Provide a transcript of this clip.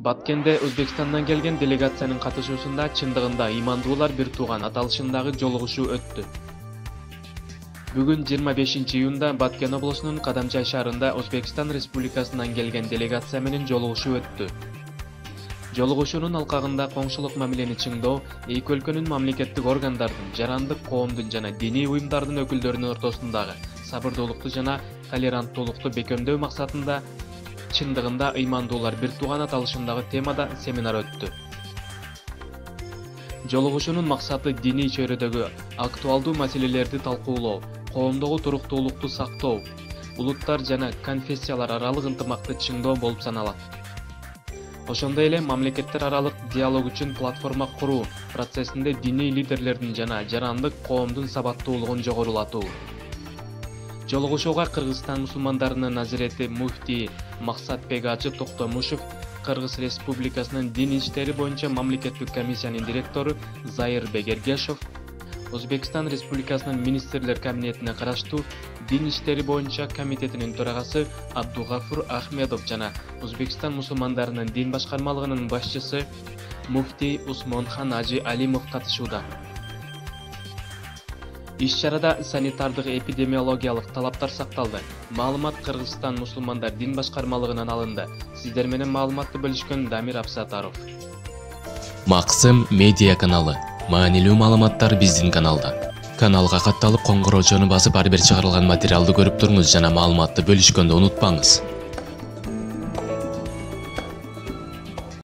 Баткенде Өзбекстандан келген делегациянын катышуусунда чындыгында ыймандуулар бир тууган аталышындагы жолугушуу өттү. Бүгүн 25-июнда Баткен облусунун Кадамчай шаарында Өзбекстан Республикасынан келген делегация менен жолугушуу өттү. Жолугушуунун алкагында коңшулук мамилени чыңдоо, эки өлкөнүн мамлекеттик органдардын, жарандык коомдун жана диний уюмдардын өкүлдөрүнүн ортосундагы сабырдуулукту жана толеранттуулукту бекемдөө максатында чындыгында ыймандуулар бир тууган аталышындагы темада семинар өттү. Жолугушуунун максаты диний чөйрөдөгү актуалдуу маселелерди талкуулоо, коомдогу туруктуулукту сактоо, улуттар жана конфессиялар аралык ынтымакты чыңдоо болуп саналат. Ошондой эле мамлекеттер аралык диалог үчүн платформа куруу процессинде диний лидерлердин жана жарандык коомдун сабаттуулугун жогорулатуу. Жолугушууга Кыргызстан мусулмандарынын назирети муфтий Максатбек Ажы Токтомушев, Кыргыз Республикасынын дин иштери боюнча мамлекеттик комиссиянын директору Зайырбек Эргешов, Өзбекстан Республикасынын министрлер кабинетине караштуу дин иштери боюнча комитетинин төрагасы Абдугафур Ахмедов жана Өзбекстан мусулмандарынын дин башкармалыгынын башчысы муфтий Усмонхан Ажи Алимов катышууда. Иш-чарада санитардык эпидемиологиялык талаптар сакталды. Маалымат Кыргызстан мусулмандар дин башкармалыгынан алынды. Сиздер менен маалыматты бөлүшкөн Дамир Абсатаров. Максым медиа каналы. Маанилүү маалыматтар биздин каналда. Каналга катталып коңгуроочону басып ар бир чыгарылган материалды көрүп туруңуз жана маалыматты бөлүшкөндү унутпаңыз.